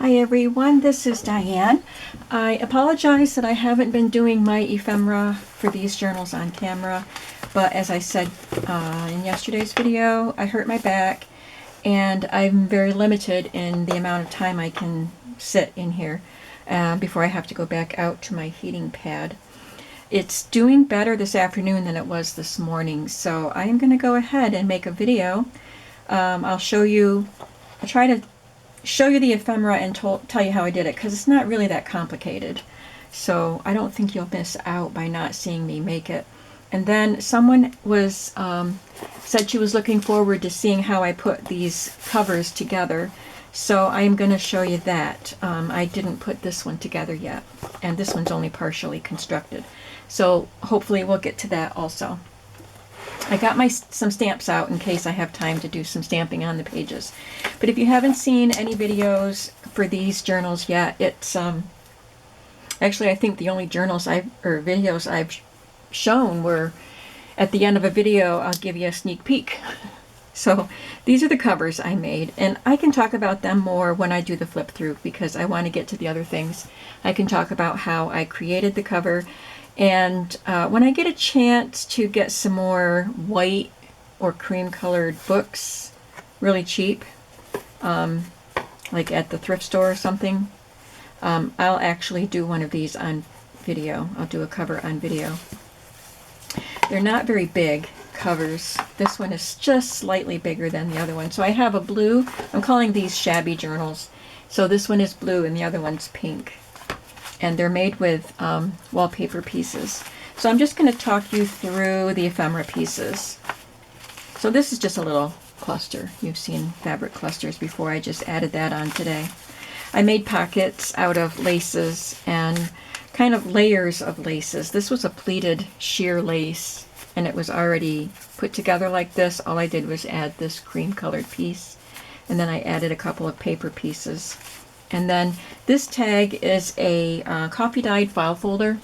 Hi everyone, this is Diane. I apologize that I haven't been doing my ephemera for these journals on camera, but as I said in yesterday's video, I hurt my back and I'm very limited in the amount of time I can sit in here before I have to go back out to my heating pad. It's doing better this afternoon than it was this morning, so I am going to go ahead and make a video. I'll try to show you the ephemera and tell you how I did it, because it's not really that complicated. So I don't think you'll miss out by not seeing me make it. And then someone was said she was looking forward to seeing how I put these covers together. So I am going to show you that. I didn't put this one together yet, and this one's only partially constructed. So hopefully we'll get to that also. I got some stamps out in case I have time to do some stamping on the pages. But if you haven't seen any videos for these journals yet, it's actually I think the only videos I've shown were at the end of a video. I'll give you a sneak peek. So these are the covers I made, and I can talk about them more when I do the flip through because I want to get to the other things. I can talk about how I created the cover. And when I get a chance to get some more white or cream colored books, really cheap, like at the thrift store or something, I'll actually do one of these on video. I'll do a cover on video. They're not very big covers. This one is just slightly bigger than the other one. So I have a blue, I'm calling these Shabby Journals. So this one is blue and the other one's pink. And they're made with wallpaper pieces. So I'm just going to talk you through the ephemera pieces. So this is just a little cluster. You've seen fabric clusters before. I just added that on today. I made pockets out of laces and kind of layers of laces. This was a pleated sheer lace, and it was already put together like this. All I did was add this cream colored piece, and then I added a couple of paper pieces. And then this tag is a coffee-dyed file folder.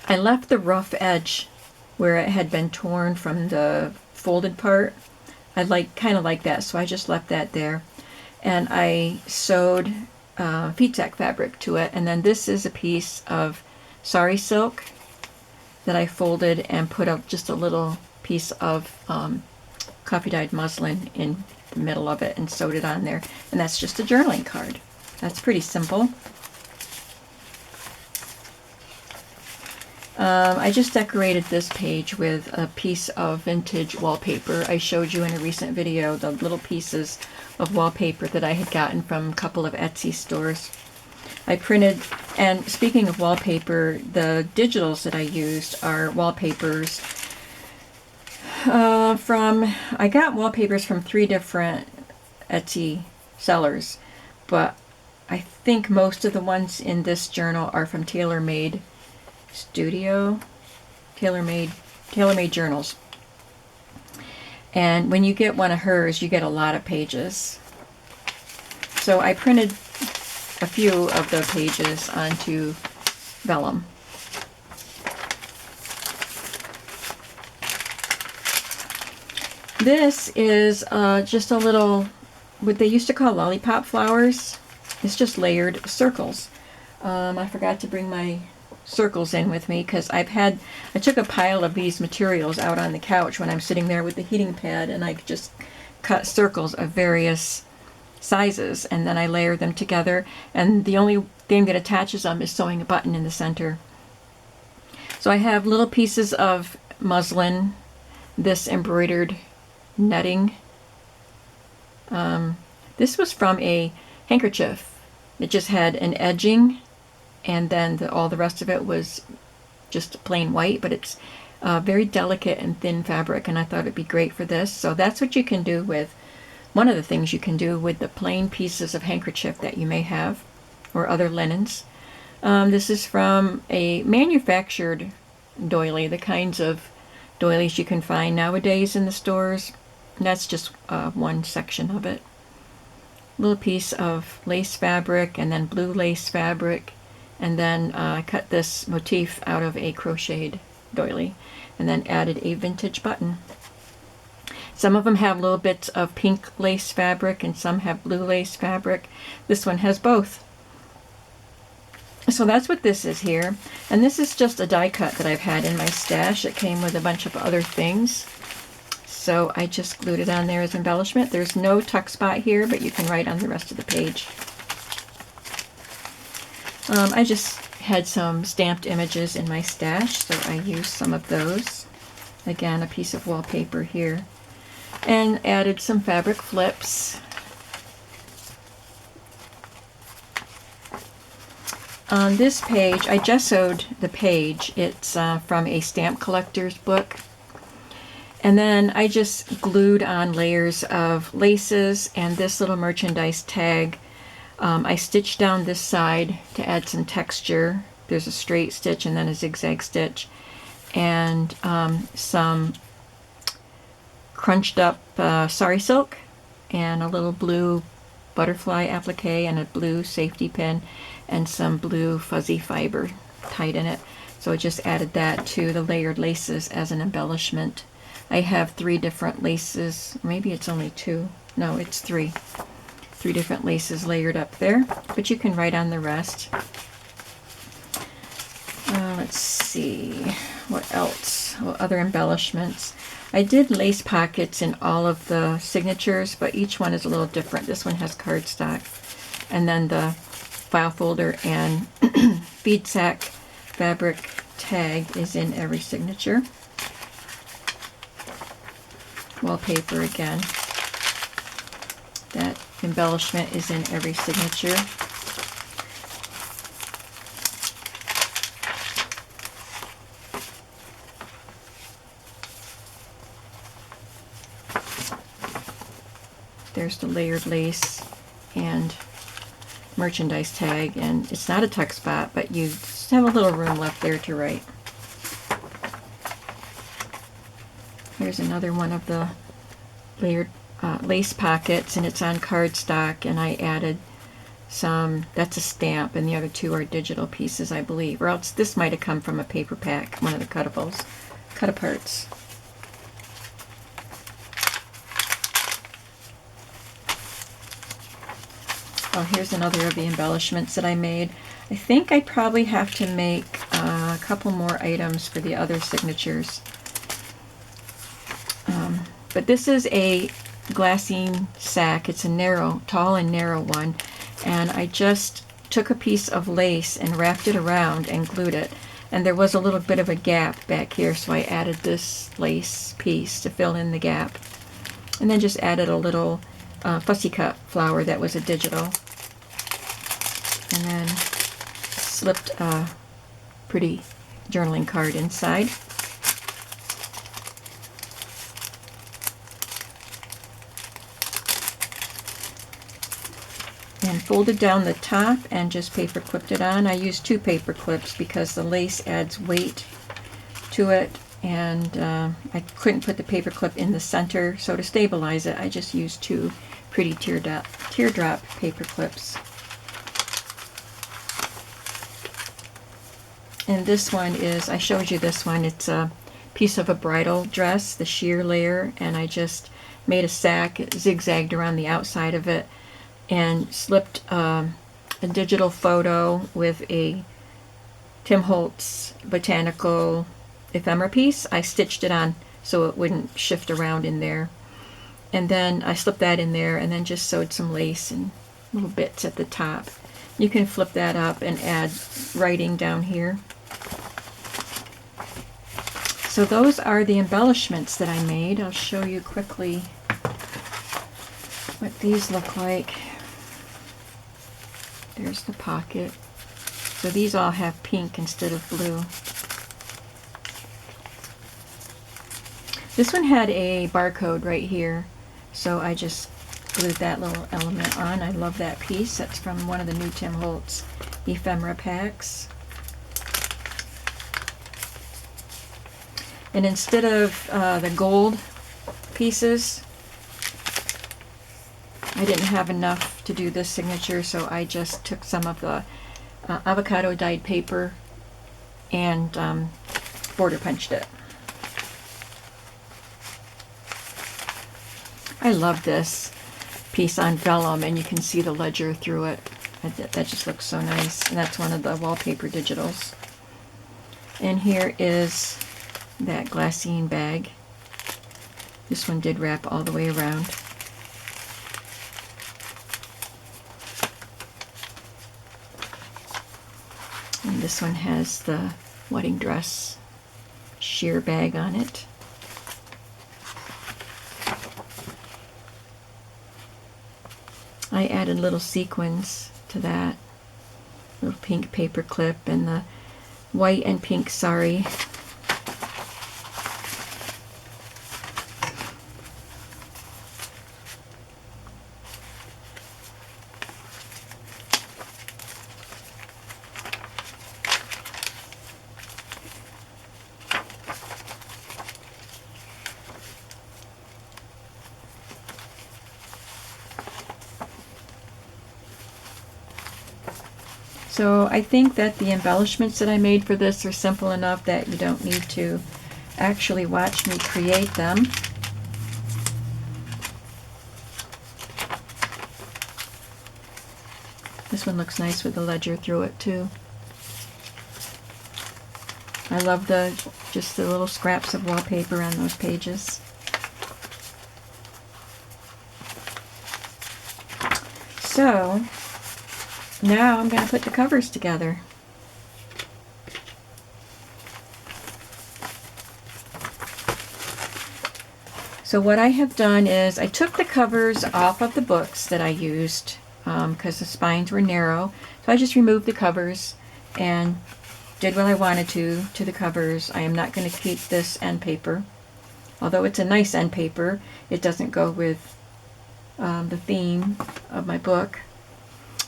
I left the rough edge where it had been torn from the folded part. I kind of like that, so I just left that there. And I sewed feedsack fabric to it. And then this is a piece of sari silk that I folded and put up just a little piece of coffee-dyed muslin in the middle of it and sewed it on there, and that's just a journaling card. That's pretty simple. I just decorated this page with a piece of vintage wallpaper. I showed you in a recent video the little pieces of wallpaper that I had gotten from a couple of Etsy stores. I printed, and speaking of wallpaper, the digitals that I used are wallpapers I got wallpapers from 3 different Etsy sellers, but I think most of the ones in this journal are from TaylorMade Journals. And when you get one of hers, you get a lot of pages. So I printed a few of the pages onto vellum. This is just a little, what they used to call lollipop flowers. It's just layered circles. I forgot to bring my circles in with me because I took a pile of these materials out on the couch when I'm sitting there with the heating pad, and I just cut circles of various sizes, and then I layer them together, and the only thing that attaches them is sewing a button in the center. So I have little pieces of muslin, this embroidered netting. This was from a handkerchief. It just had an edging, and then all the rest of it was just plain white, but it's very delicate and thin fabric, and I thought it'd be great for this. So that's what you can do with, one of the things you can do with the plain pieces of handkerchief that you may have, or other linens. This is from a manufactured doily, the kinds of doilies you can find nowadays in the stores. And that's just one section of it. Little piece of lace fabric, and then blue lace fabric, and then I cut this motif out of a crocheted doily, and then added a vintage button. Some of them have little bits of pink lace fabric and some have blue lace fabric. This one has both. So that's what this is here. And this is just a die cut that I've had in my stash. It came with a bunch of other things. So I just glued it on there as embellishment. There's no tuck spot here, but you can write on the rest of the page. I just had some stamped images in my stash, so I used some of those. Again, a piece of wallpaper here. And added some fabric flips. On this page, I gessoed the page. It's from a stamp collector's book. And then I just glued on layers of laces and this little merchandise tag. I stitched down this side to add some texture. There's a straight stitch and then a zigzag stitch. And some crunched up sari silk and a little blue butterfly applique and a blue safety pin and some blue fuzzy fiber tied in it. So I just added that to the layered laces as an embellishment. I have 3 different laces, maybe it's only 2, no, it's 3. 3 different laces layered up there, but you can write on the rest. Let's see, what else? Well, other embellishments. I did lace pockets in all of the signatures, but each one is a little different. This one has cardstock, and then the file folder and bead sack fabric tag is in every signature. Wallpaper again. That embellishment is in every signature. There's the layered lace and merchandise tag, and it's not a tuck spot, but you just have a little room left there to write. Here's another one of the layered lace pockets, and it's on cardstock, and I added some, that's a stamp, and the other 2 are digital pieces, I believe, or else this might have come from a paper pack, one of the cut-aparts. Oh, here's another of the embellishments that I made. I think I probably have to make a couple more items for the other signatures. But this is a glassine sack. It's a narrow, tall and narrow one. And I just took a piece of lace and wrapped it around and glued it. And there was a little bit of a gap back here, so I added this lace piece to fill in the gap. And then just added a little fussy cut flower that was a digital. And then slipped a pretty journaling card inside. And folded down the top and just paper clipped it on. I used 2 paper clips because the lace adds weight to it, and I couldn't put the paper clip in the center, so to stabilize it I just used 2 pretty teardrop paper clips. And this one is, I showed you this one, it's a piece of a bridal dress, the sheer layer, and I just made a sack, zigzagged around the outside of it, and slipped a digital photo with a Tim Holtz botanical ephemera piece. I stitched it on so it wouldn't shift around in there. And then I slipped that in there and then just sewed some lace and little bits at the top. You can flip that up and add writing down here. So those are the embellishments that I made. I'll show you quickly what these look like. There's the pocket. So these all have pink instead of blue. This one had a barcode right here, so I just glued that little element on. I love that piece. That's from one of the new Tim Holtz ephemera packs. And instead of the gold pieces, I didn't have enough to do this signature, so I just took some of the avocado dyed paper and border punched it. I love this piece on vellum, and you can see the ledger through it. That just looks so nice. And that's one of the wallpaper digitals. And here is that glassine bag. This one did wrap all the way around. And this one has the wedding dress sheer bag on it. I added little sequins to that. Little pink paper clip and the white and pink sari. So I think that the embellishments that I made for this are simple enough that you don't need to actually watch me create them. This one looks nice with the ledger through it too. I love just the little scraps of wallpaper on those pages. So now I'm going to put the covers together. So what I have done is I took the covers off of the books that I used because the spines were narrow. So I just removed the covers and did what I wanted to the covers. I am not going to keep this end paper. Although it's a nice end paper, it doesn't go with the theme of my book.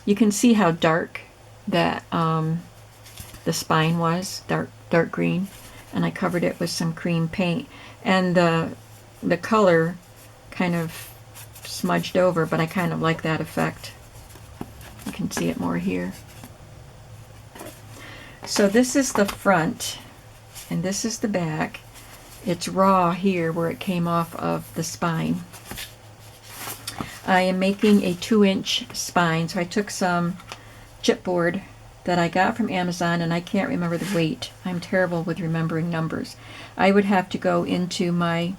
You can see how dark that the spine was, dark green, and I covered it with some cream paint, and the color kind of smudged over, but I kind of like that effect. You can see it more here. So this is the front, and this is the back. It's raw here where it came off of the spine. I am making a 2-inch spine, so I took some chipboard that I got from Amazon, and I can't remember the weight. I'm terrible with remembering numbers. I would have to go into my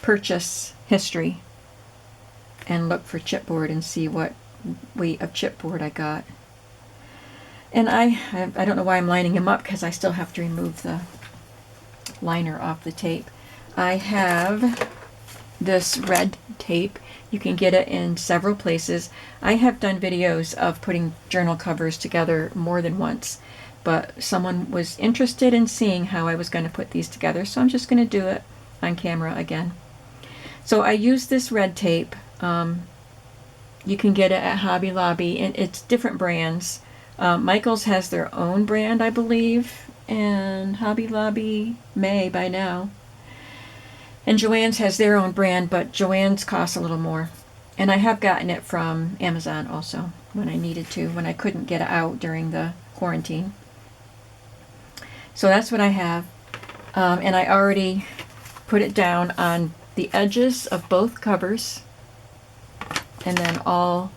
purchase history and look for chipboard and see what weight of chipboard I got. And I don't know why I'm lining them up, because I still have to remove the liner off the tape. I have this red tape. You can get it in several places. I have done videos of putting journal covers together more than once, but someone was interested in seeing how I was going to put these together, so I'm just going to do it on camera again. So I use this red tape. You can get it at Hobby Lobby, and it's different brands. Michaels has their own brand, I believe, and Hobby Lobby may by now. And Joann's has their own brand, but Joann's costs a little more. And I have gotten it from Amazon also when I needed to, when I couldn't get it out during the quarantine. So that's what I have. And I already put it down on the edges of both covers, and then all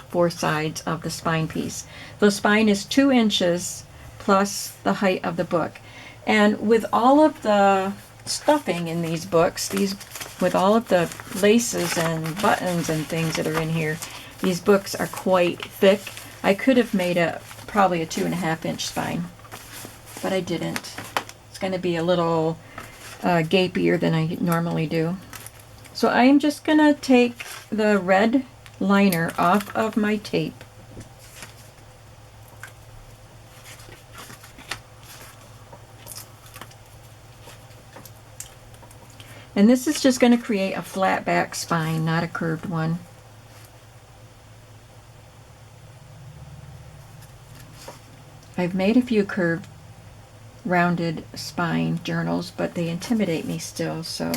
4 sides of the spine piece. The spine is 2 inches plus the height of the book. And with all of the stuffing in these books, with all of the laces and buttons and things that are in here, these books are quite thick. I could have made it probably a 2.5-inch spine, but I didn't. It's going to be a little gapier than I normally do. So I am just going to take the red liner off of my tape. And this is just going to create a flat back spine, not a curved one. I've made a few curved, rounded spine journals, but they intimidate me still, so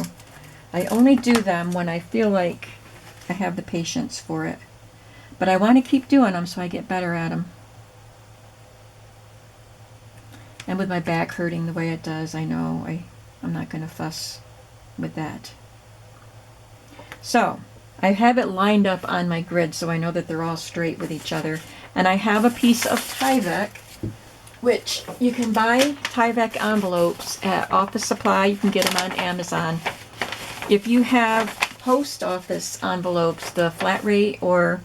I only do them when I feel like I have the patience for it. But I want to keep doing them so I get better at them. And with my back hurting the way it does, I know I'm not going to fuss with that. So I have it lined up on my grid so I know that they're all straight with each other. And I have a piece of Tyvek, which you can buy Tyvek envelopes at Office Supply. You can get them on Amazon. If you have post office envelopes, the flat rate or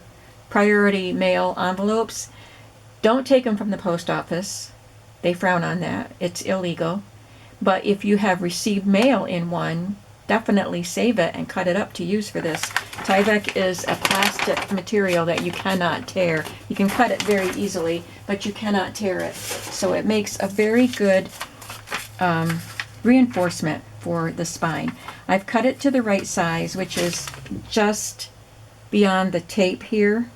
priority mail envelopes, don't take them from the post office. They frown on that. It's illegal. But if you have received mail in one, definitely save it and cut it up to use for this. Tyvek is a plastic material that you cannot tear. You can cut it very easily, but you cannot tear it. So it makes a very good reinforcement for the spine. I've cut it to the right size, which is just beyond the tape here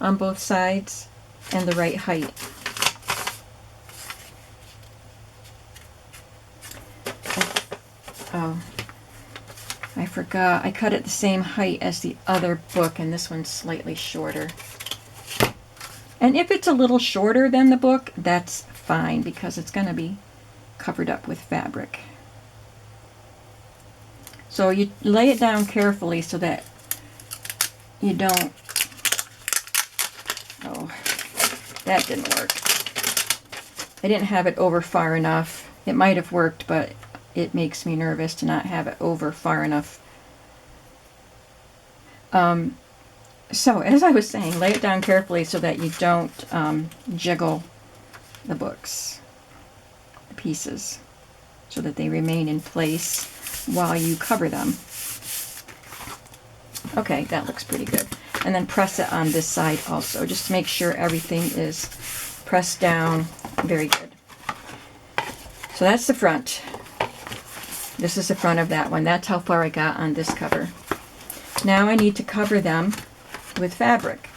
on both sides, and the right height. Oh, I forgot. I cut it the same height as the other book, and this one's slightly shorter. And if it's a little shorter than the book, that's fine, because it's going to be covered up with fabric. So you lay it down carefully so that you don't... Oh, that didn't work. I didn't have it over far enough. It might have worked, but it makes me nervous to not have it over far enough. So, as I was saying, lay it down carefully so that you don't jiggle the books, the pieces, so that they remain in place while you cover them. Okay, that looks pretty good. And then press it on this side also, just to make sure everything is pressed down very good. So that's the front. This is the front of that one. That's how far I got on this cover. Now I need to cover them with fabric.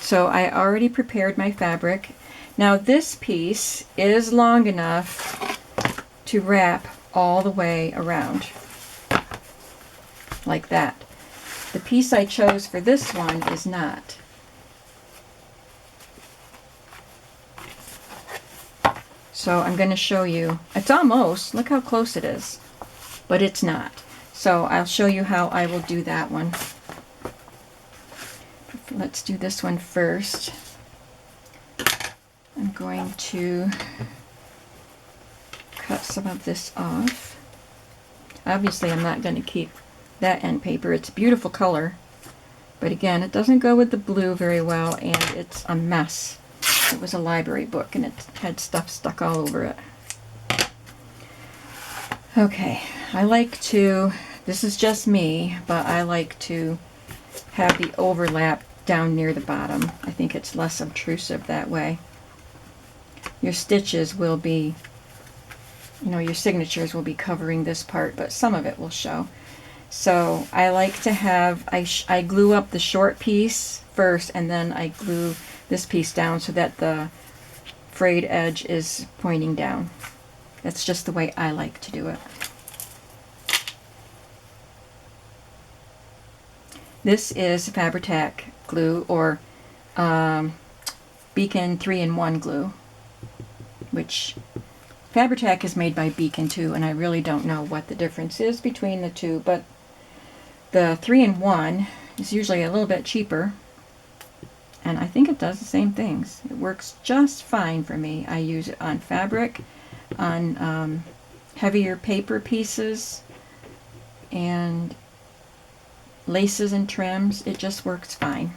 So I already prepared my fabric. Now this piece is long enough to wrap all the way around, like that. The piece I chose for this one is not. So I'm going to show you. It's almost, look how close it is, but it's not. So I'll show you how I will do that one. Let's do this one first. I'm going to cut some of this off. Obviously I'm not going to keep that end paper. It's a beautiful color, but again, it doesn't go with the blue very well, and it's a mess. It was a library book and it had stuff stuck all over it. Okay, I like to, this is just me, but I like to have the overlap down near the bottom. I think it's less obtrusive that way. Your stitches will be, you know, your signatures will be covering this part, but some of it will show. So I like to have, I glue up the short piece first, and then I glue this piece down so that the frayed edge is pointing down. That's just the way I like to do it. This is Fabri-Tac glue, or Beacon 3-in-1 glue, which Fabri-Tac is made by Beacon too, and I really don't know what the difference is between the two, but the 3-in-1 is usually a little bit cheaper, and I think it does the same things. It works just fine for me. I use it on fabric, on heavier paper pieces, and laces and trims. It just works fine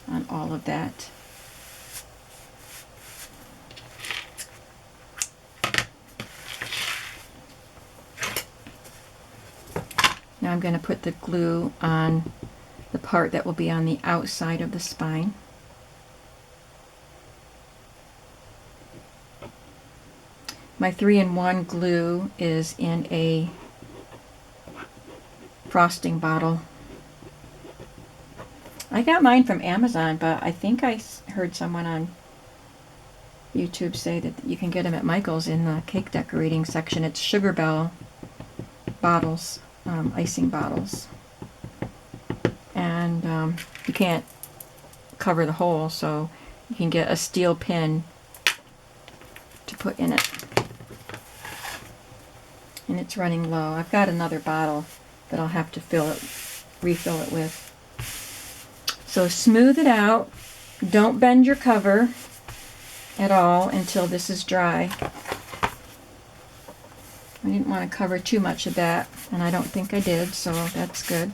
on all of that. Now I'm going to put the glue on the part that will be on the outside of the spine. My 3-in-1 glue is in a frosting bottle. I got mine from Amazon, but I think I heard someone on YouTube say that you can get them at Michael's in the cake decorating section. It's Sugar Bell bottles, icing bottles. And you can't cover the hole, so you can get a steel pin to put in it. And it's running low. I've got another bottle that I'll have to fill it refill it with. So smooth it out. Don't bend your cover at all until this is dry. I didn't want to cover too much of that, and I don't think I did, so that's good.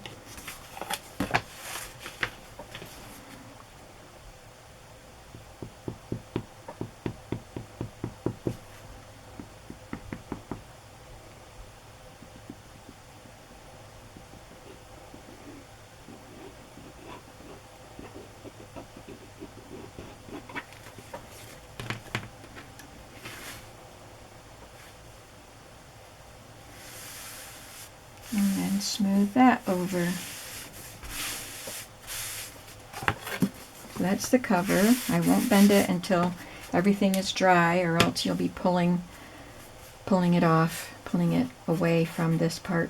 And then smooth that over. So that's the cover. I won't bend it until everything is dry, or else you'll be pulling it off, pulling it away from this part.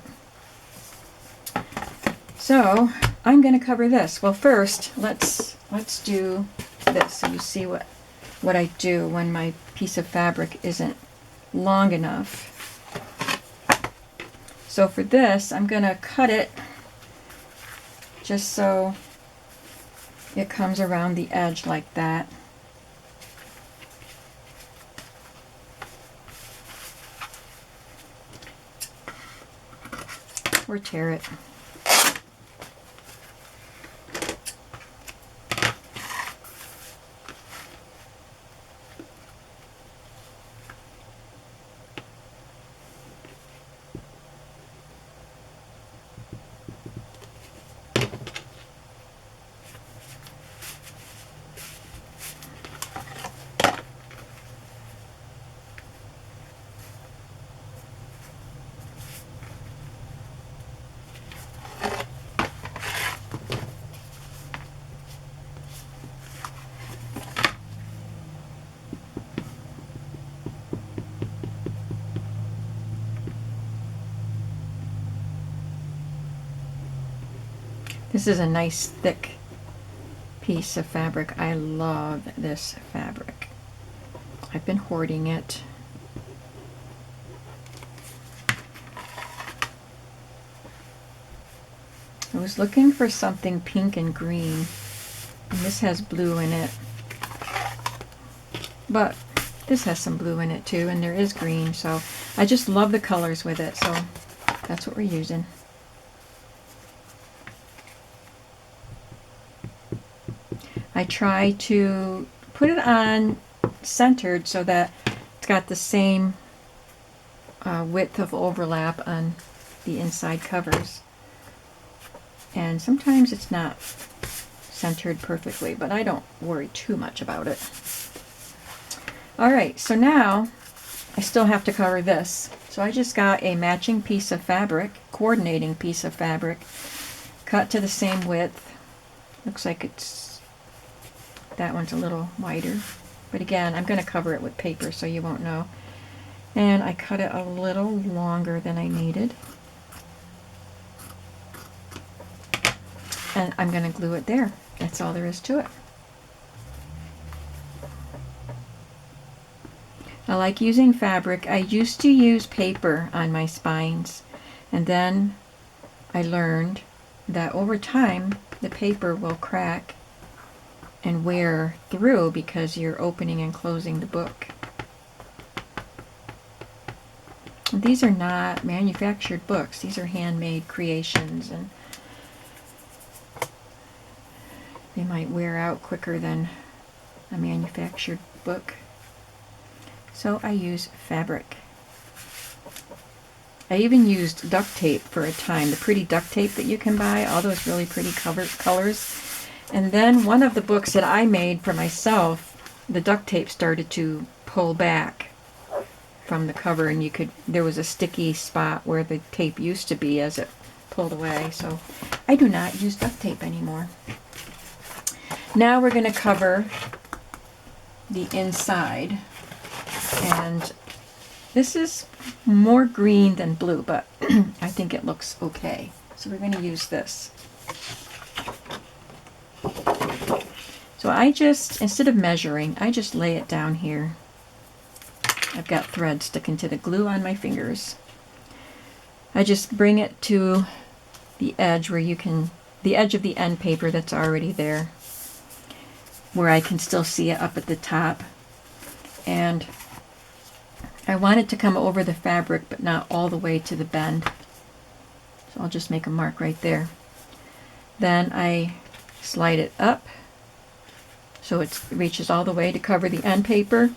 So I'm going to cover this. Well, first let's do this so you see what I do when my piece of fabric isn't long enough. So for this, I'm going to cut it just so it comes around the edge like that. Or tear it. This is a nice thick piece of fabric. I love this fabric. I've been hoarding it. I was looking for something pink and green, and this has blue in it. But this has some blue in it too, and there is green, so I just love the colors with it, so that's what we're using. I try to put it on centered so that it's got the same width of overlap on the inside covers. And sometimes it's not centered perfectly, but I don't worry too much about it. Alright, so now I still have to cover this. So I just got a matching piece of fabric, coordinating piece of fabric, cut to the same width. Looks like that one's a little wider. But again, I'm going to cover it with paper so you won't know. And I cut it a little longer than I needed. And I'm going to glue it there. That's all there is to it. I like using fabric. I used to use paper on my spines, and then I learned that over time the paper will crack and wear through because you're opening and closing the book. And these are not manufactured books. These are handmade creations, and they might wear out quicker than a manufactured book. So I use fabric. I even used duct tape for a time, the pretty duct tape that you can buy, all those really pretty colors. And then one of the books that I made for myself, the duct tape started to pull back from the cover, and there was a sticky spot where the tape used to be as it pulled away. So I do not use duct tape anymore. Now we're going to cover the inside. And this is more green than blue, but I think it looks okay. So we're going to use this. So I just, instead of measuring, I just lay it down here. I've got thread sticking to the glue on my fingers. I just bring it to the edge where you can, the edge of the end paper that's already there, where I can still see it up at the top. And I want it to come over the fabric, but not all the way to the bend. So I'll just make a mark right there. Then I slide it up so it reaches all the way to cover the end paper.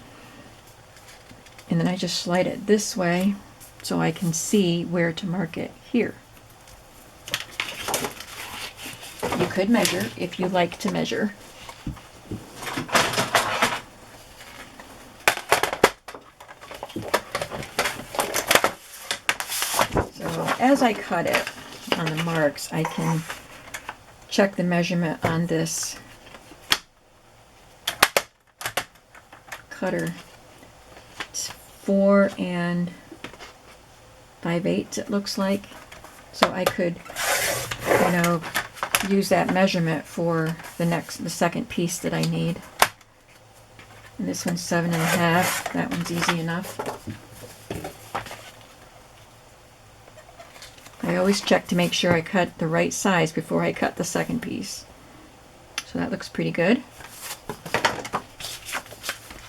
And then I just slide it this way so I can see where to mark it here. You could measure if you like to measure. So as I cut it on the marks, I can check the measurement on this cutter. It's 4 5/8 it looks like. So I could, you know, use that measurement for the second piece that I need. And this one's 7 1/2. That one's easy enough. I always check to make sure I cut the right size before I cut the second piece. So that looks pretty good.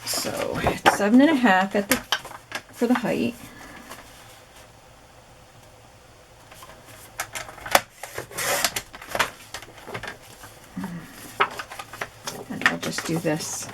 So 7 1/2 at for the height. And I'll just do this.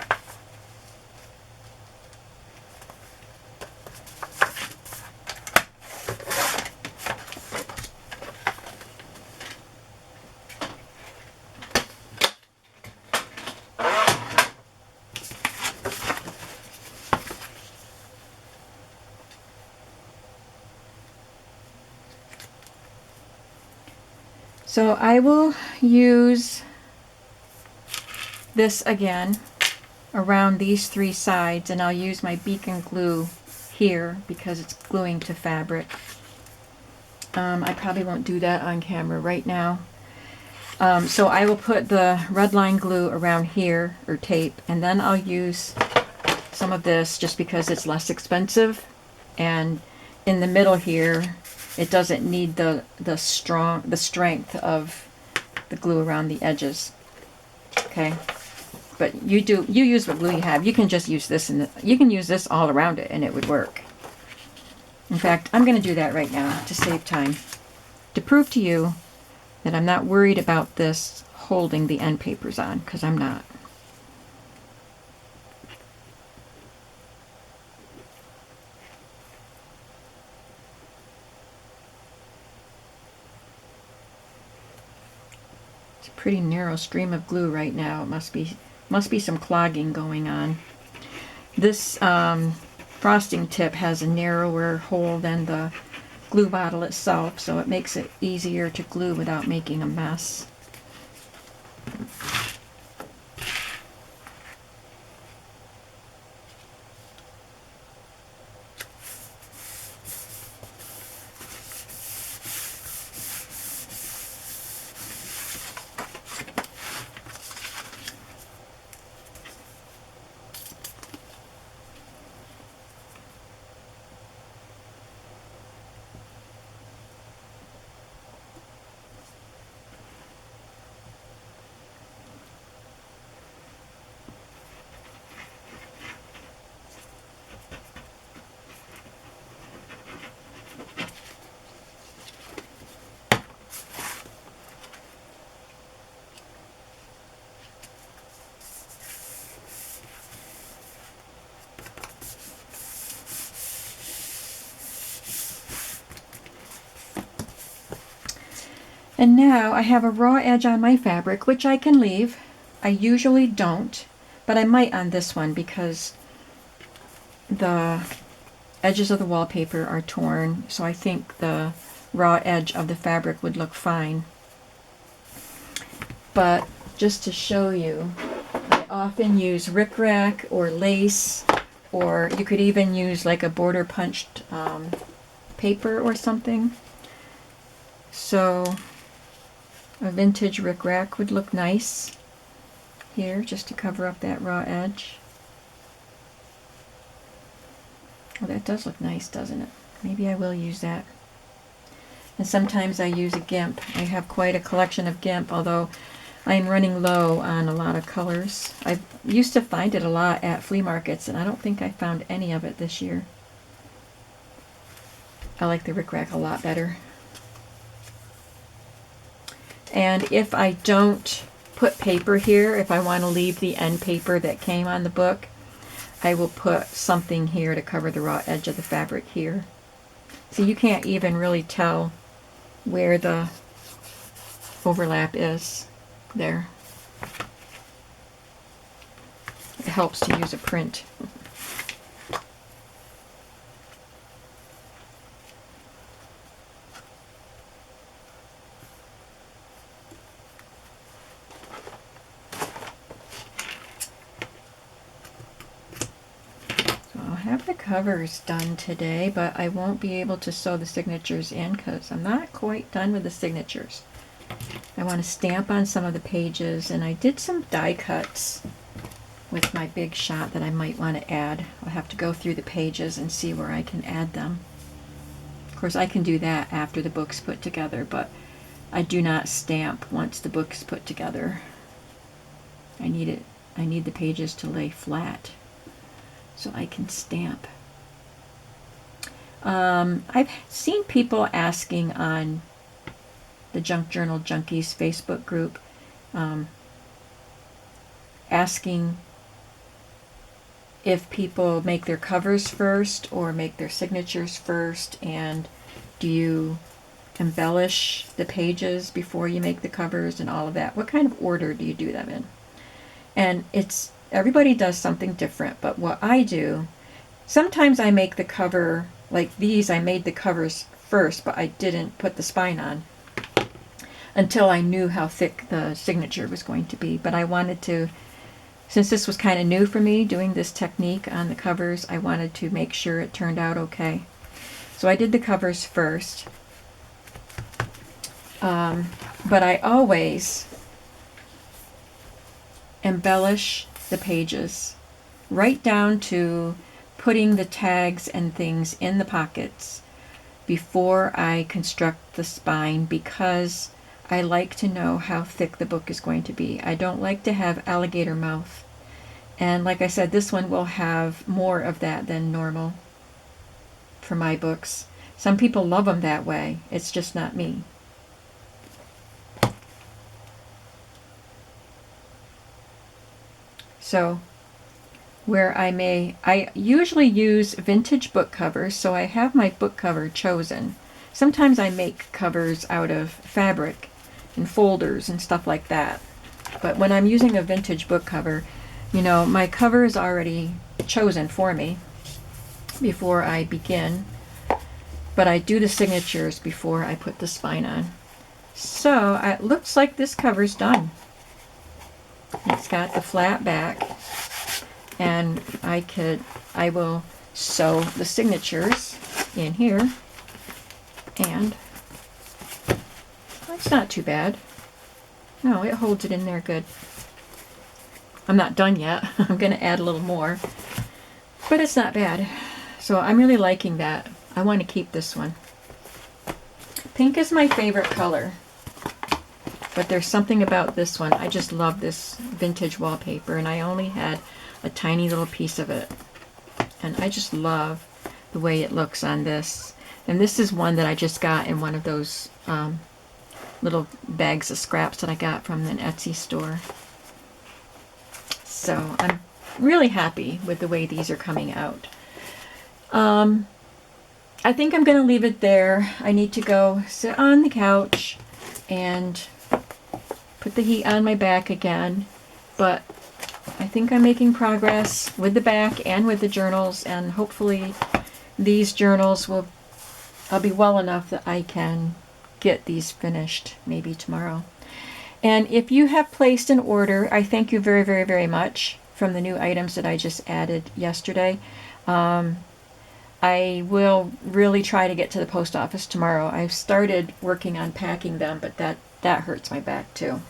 So I will use this again around these 3 sides, and I'll use my beacon glue here because it's gluing to fabric. I probably won't do that on camera right now. So I will put the red line glue around here, or tape, and then I'll use some of this just because it's less expensive. And in the middle here, it doesn't need the strength of the glue around the edges. Okay, but you use what glue you have. You can just use this, and you can use this all around it, and it would work. In fact, I'm going to do that right now to save time, to prove to you that I'm not worried about this holding the end papers on, because I'm not. Pretty narrow stream of glue right now. It must be some clogging going on. This frosting tip has a narrower hole than the glue bottle itself, so it makes it easier to glue without making a mess. And now I have a raw edge on my fabric, which I can leave. I usually don't, but I might on this one because the edges of the wallpaper are torn, so I think the raw edge of the fabric would look fine. But just to show you, I often use rickrack or lace, or you could even use like a border punched paper or something. So a vintage rickrack would look nice here, just to cover up that raw edge. Oh, that does look nice, doesn't it? Maybe I will use that. And sometimes I use a GIMP. I have quite a collection of GIMP, although I'm running low on a lot of colors. I used to find it a lot at flea markets, and I don't think I found any of it this year. I like the Rick Rack a lot better. And if I don't put paper here, if I want to leave the end paper that came on the book, I will put something here to cover the raw edge of the fabric here. So you can't even really tell where the overlap is there. It helps to use a print. Have the covers done today, but I won't be able to sew the signatures in because I'm not quite done with the signatures. I want to stamp on some of the pages, and I did some die cuts with my big shot that I might want to add. I'll have to go through the pages and see where I can add them. Of course, I can do that after the book's put together, but I do not stamp once the book's put together. I need the pages to lay flat so I can stamp. I've seen people asking on the Junk Journal Junkies Facebook group, asking if people make their covers first or make their signatures first, and do you embellish the pages before you make the covers and all of that? What kind of order do you do them in? And everybody does something different, but what I do, sometimes I make the cover, like these, I made the covers first, but I didn't put the spine on until I knew how thick the signature was going to be. But I wanted to, since this was kind of new for me, doing this technique on the covers, I wanted to make sure it turned out okay. So I did the covers first. But I always embellish the pages right down to putting the tags and things in the pockets before I construct the spine, because I like to know how thick the book is going to be. I don't like to have alligator mouth, and like I said, this one will have more of that than normal for my books. Some people love them that way. It's just not me. So where I usually use vintage book covers, so I have my book cover chosen. Sometimes I make covers out of fabric and folders and stuff like that. But when I'm using a vintage book cover, you know, my cover is already chosen for me before I begin. But I do the signatures before I put the spine on. So it looks like this cover's done. It's got the flat back, and I will sew the signatures in here, and it's not too bad. No, it holds it in there good. I'm not done yet. I'm going to add a little more, but it's not bad. So I'm really liking that. I want to keep this one. Pink is my favorite color. But there's something about this one. I just love this vintage wallpaper, and I only had a tiny little piece of it. And I just love the way it looks on this. And this is one that I just got in one of those little bags of scraps that I got from an Etsy store. So I'm really happy with the way these are coming out. I think I'm going to leave it there. I need to go sit on the couch and put the heat on my back again, but I think I'm making progress with the back and with the journals, and hopefully these journals I'll be well enough that I can get these finished maybe tomorrow. And if you have placed an order, I thank you very, very, very much from the new items that I just added yesterday. I will really try to get to the post office tomorrow. I've started working on packing them, but that hurts my back too.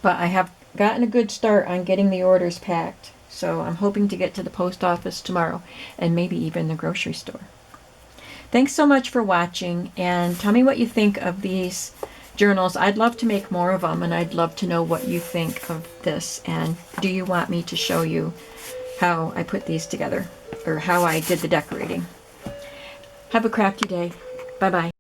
But I have gotten a good start on getting the orders packed, so I'm hoping to get to the post office tomorrow, and maybe even the grocery store. Thanks so much for watching, and tell me what you think of these journals. I'd love to make more of them, and I'd love to know what you think of this, and do you want me to show you how I put these together, or how I did the decorating. Have a crafty day. Bye-bye.